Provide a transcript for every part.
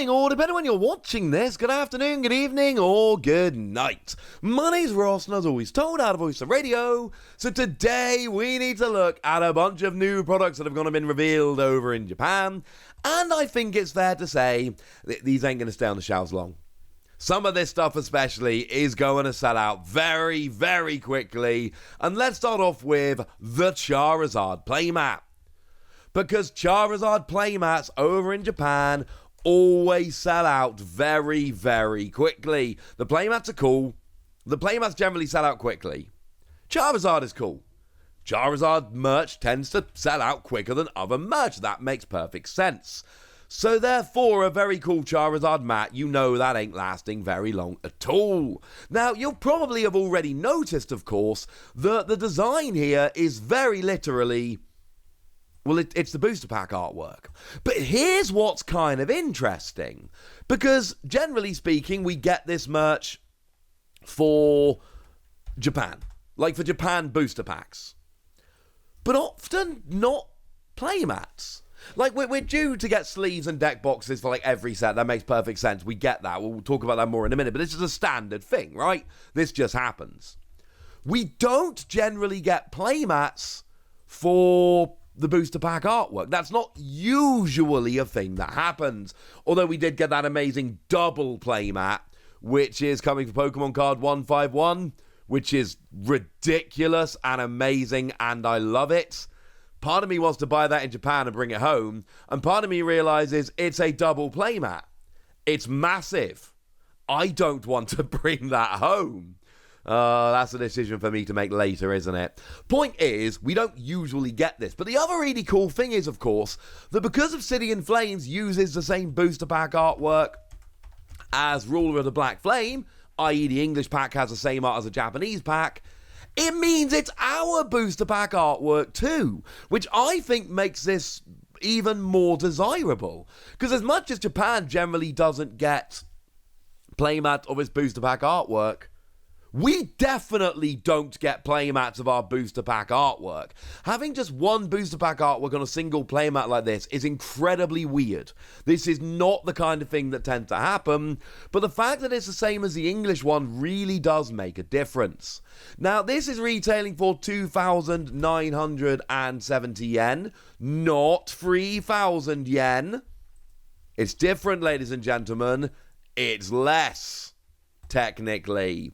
morning, or depending when you're watching this, good afternoon, good evening, or good night. My name's Ross, and as always told, out of Voice of Radio. So today we need to look at a bunch of new products that have gone and been revealed over in Japan. And I think it's fair to say that these ain't going to stay on the shelves long. Some of this stuff especially is going to sell out very, very quickly. And let's start off with the Charizard Playmat. Because Charizard Playmats over in Japan always sell out very, very quickly. The Playmats are cool. The Playmats generally sell out quickly. Charizard is cool. Charizard merch tends to sell out quicker than other merch. That makes perfect sense. So therefore, a very cool Charizard mat, you know that ain't lasting very long at all. Now, you'll probably have already noticed, of course, that the design here is very literally... well, it's the booster pack artwork. But here's what's kind of interesting. Because, generally speaking, we get this merch for Japan. Like, for Japan booster packs. But often not playmats. Like, we're due to get sleeves and deck boxes for, like, every set. That makes perfect sense. We get that. We'll talk about that more in a minute. But this is a standard thing, right? This just happens. We don't generally get playmats for the booster pack artwork. That's not usually a thing that happens. Although we did get that amazing double playmat, which is coming for Pokemon card 151, which is ridiculous and amazing, and I love it. Part of me wants to buy that in Japan and bring it home, and part of me realizes it's a double playmat. It's massive. I don't want to bring that home. That's a decision for me to make later, isn't it? Point is, we don't usually get this. But the other really cool thing is, of course, that because Obsidian Flames uses the same booster pack artwork as Ruler of the Black Flame, i.e. the English pack has the same art as the Japanese pack, it means it's our booster pack artwork too, which I think makes this even more desirable. Because as much as Japan generally doesn't get playmat of its booster pack artwork, we definitely don't get playmats of our booster pack artwork. Having just one booster pack artwork on a single playmat like this is incredibly weird. This is not the kind of thing that tends to happen, but the fact that it's the same as the English one really does make a difference. Now, this is retailing for 2,970 yen, not 3,000 yen. It's different, ladies and gentlemen. It's less, technically.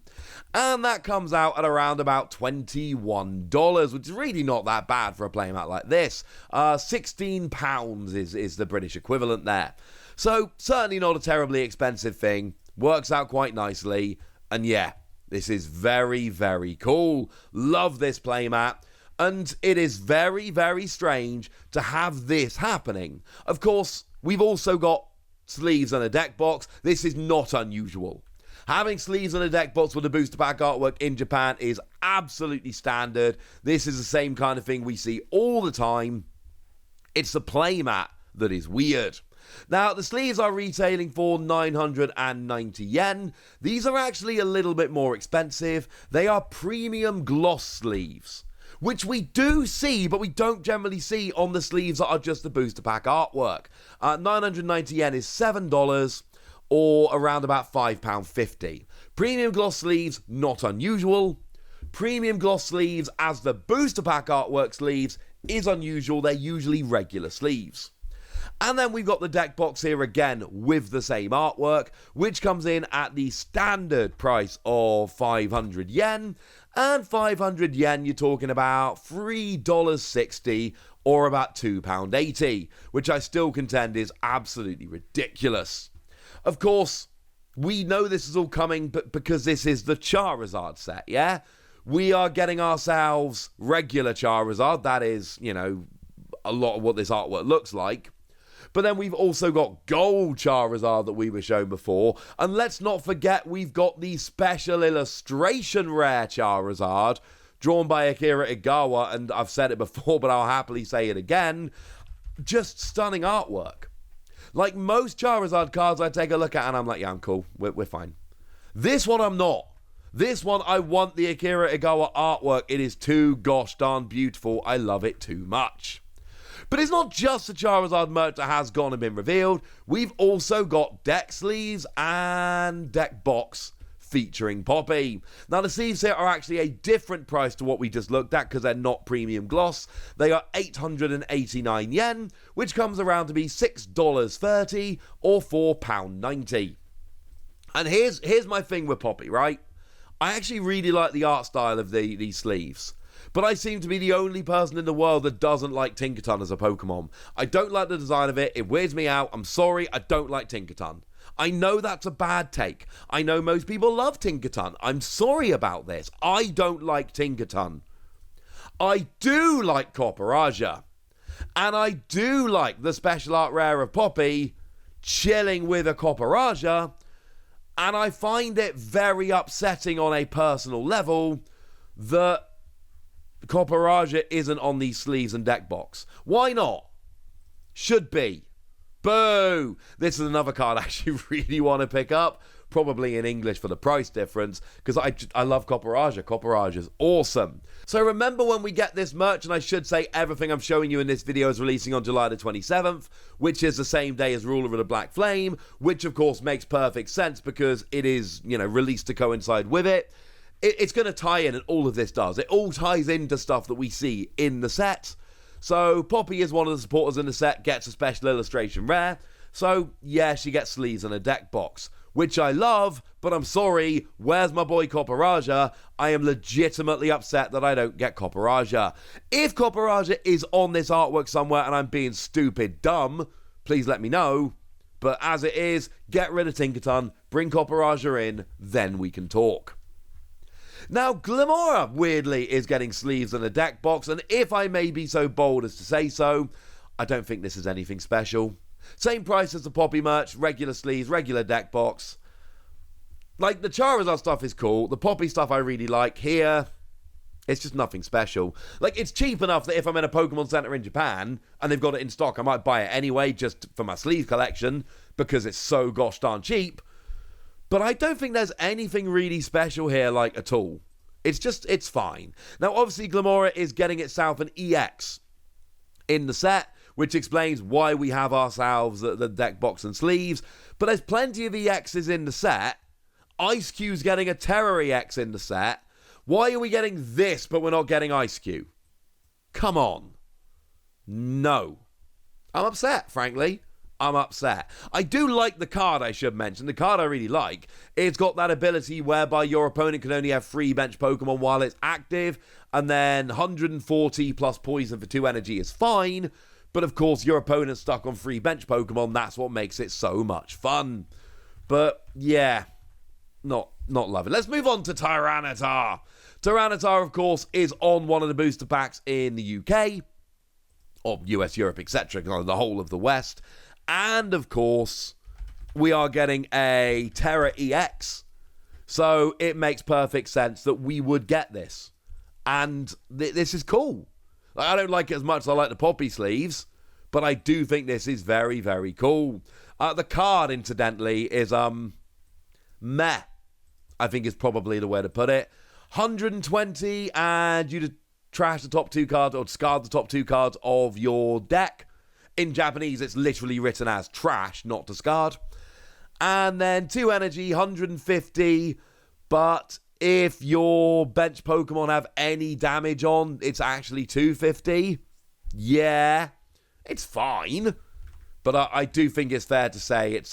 And that comes out at around about $21, which is really not that bad for a playmat like this. £16 is the British equivalent there. So, certainly not a terribly expensive thing. Works out quite nicely. And yeah, this is very, very cool. Love this playmat. And it is very, very strange to have this happening. Of course, we've also got sleeves and a deck box. This is not unusual. Having sleeves and a deck box with a booster pack artwork in Japan is absolutely standard. This is the same kind of thing we see all the time. It's the playmat that is weird. Now, the sleeves are retailing for 990 yen. These are actually a little bit more expensive. They are premium gloss sleeves, which we do see, but we don't generally see on the sleeves that are just the booster pack artwork. 990 yen is $7. Or around about £5.50. Premium gloss sleeves, not unusual. Premium gloss sleeves as the booster pack artwork sleeves is unusual. They're usually regular sleeves. And then we've got the deck box here again with the same artwork, which comes in at the standard price of 500 yen. And 500 yen, you're talking about $3.60 or about £2.80, which I still contend is absolutely ridiculous. Of course, we know this is all coming because this is the Charizard set, yeah? We are getting ourselves regular Charizard. That is, you know, a lot of what this artwork looks like. But then we've also got Gold Charizard that we were shown before. And let's not forget we've got the special illustration rare Charizard drawn by Akira Igawa. And I've said it before, but I'll happily say it again. Just stunning artwork. Like most Charizard cards I take a look at and I'm like, yeah, I'm cool. We're fine. This one I'm not. This one I want the Akira Igawa artwork. It is too gosh darn beautiful. I love it too much. But it's not just the Charizard merch that has gone and been revealed. We've also got deck sleeves and deck box featuring Poppy. Now, the sleeves here are actually a different price to what we just looked at because they're not premium gloss. They are 889 yen, which comes around to be $6.30 or £4.90. And here's my thing with Poppy, right? I actually really like the art style of these sleeves. But I seem to be the only person in the world that doesn't like Tinkaton as a Pokemon. I don't like the design of it. It weirds me out. I'm sorry, I don't like Tinkaton. I know that's a bad take. I know most people love Tinkaton. I'm sorry about this. I don't like Tinkaton. I do like Copperaja. And I do like the special art rare of Poppy chilling with a Copperaja. And I find it very upsetting on a personal level that Copperaja isn't on these sleeves and deck box. Why not? Should be. Boo! This is another card I actually really want to pick up. Probably in English for the price difference, because I love Copperaja. Copperaja's awesome. So remember when we get this merch, and I should say everything I'm showing you in this video is releasing on July the 27th, which is the same day as Ruler of the Black Flame, which of course makes perfect sense because it is, released to coincide with it. It's going to tie in, and all of this does. It all ties into stuff that we see in the set. So Poppy is one of the supporters in the set, gets a special illustration rare. So yeah, she gets sleeves and a deck box, which I love, but I'm sorry, where's my boy Copperaja? I am legitimately upset that I don't get Copperaja. If Copperaja is on this artwork somewhere and I'm being stupid dumb, please let me know. But as it is, get rid of Tinkaton, bring Copperaja in, then we can talk. Now, Glimmora, weirdly, is getting sleeves and a deck box, and if I may be so bold as to say so, I don't think this is anything special. Same price as the Poppy merch, regular sleeves, regular deck box. Like, the Charizard stuff is cool, the Poppy stuff I really like. Here, it's just nothing special. Like, it's cheap enough that if I'm in a Pokemon Center in Japan, and they've got it in stock, I might buy it anyway, just for my sleeve collection, because it's so gosh darn cheap. But I don't think there's anything really special here, like, at all. It's fine. Now, obviously, Glimmora is getting itself an EX in the set, which explains why we have ourselves the deck box and sleeves. But there's plenty of EXs in the set. Ice Cube's getting a Terror EX in the set. Why are we getting this, but we're not getting Ice Cube? Come on. No. I'm upset, frankly. I'm upset. I do like the card, I should mention. The card I really like. It's got that ability whereby your opponent can only have 3 bench Pokemon while it's active, and then 140 plus poison for 2 energy is fine, but of course your opponent's stuck on 3 bench Pokemon. That's what makes it so much fun. But yeah, not loving. Let's move on to Tyranitar. Tyranitar, of course, is on one of the booster packs in the UK, or US, Europe, etc., the whole of the West. And, of course, we are getting a Terra EX. So it makes perfect sense that we would get this. And this is cool. I don't like it as much as I like the Poppy sleeves, but I do think this is very, very cool. The card, incidentally, is meh, I think is probably the way to put it. 120, and you trash the top 2 cards, or discard the top 2 cards of your deck. In Japanese, it's literally written as trash, not discard. And then 2 energy, 150. But if your bench Pokemon have any damage on, it's actually 250. Yeah, it's fine. But I do think it's fair to say it's,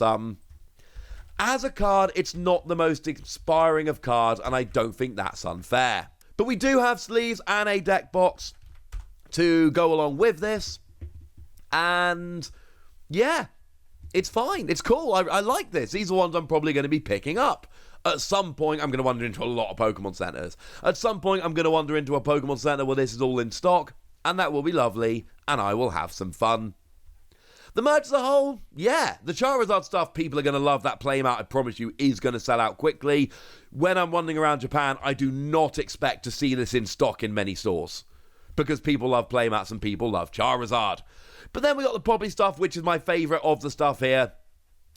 as a card, it's not the most inspiring of cards, and I don't think that's unfair. But we do have sleeves and a deck box to go along with this. And yeah, it's fine. It's cool. I like this. These are ones I'm probably going to be picking up. At some point, I'm going to wander into a lot of Pokemon Centers. At some point, I'm going to wander into a Pokemon Center where this is all in stock, and that will be lovely, and I will have some fun. The merch as a whole, yeah. The Charizard stuff, people are going to love. That Playmat, I promise you, is going to sell out quickly. When I'm wandering around Japan, I do not expect to see this in stock in many stores, because people love Playmats and people love Charizard. But then we got the Poppy stuff, which is my favourite of the stuff here.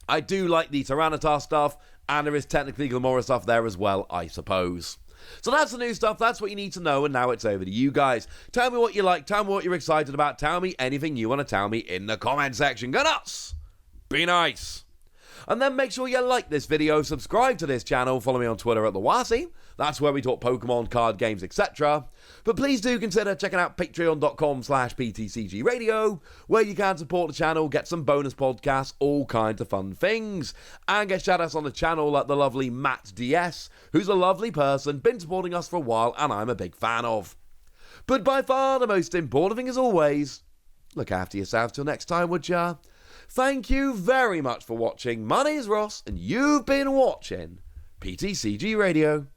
I do like the Tyranitar stuff, and there is technically Glimmora stuff there as well, I suppose. So that's the new stuff, that's what you need to know, and now it's over to you guys. Tell me what you like, tell me what you're excited about, tell me anything you want to tell me in the comment section. Go nuts! Be nice! And then make sure you like this video, subscribe to this channel, follow me on Twitter at @TheWasi. That's where we talk Pokemon, card games, etc. But please do consider checking out patreon.com/PTCG Radio, where you can support the channel, get some bonus podcasts, all kinds of fun things, and get shoutouts on the channel like the lovely Matt DS, who's a lovely person, been supporting us for a while, and I'm a big fan of. But by far the most important thing as always, look after yourselves till next time, would ya? Thank you very much for watching. My name is Ross, and you've been watching PTCG Radio.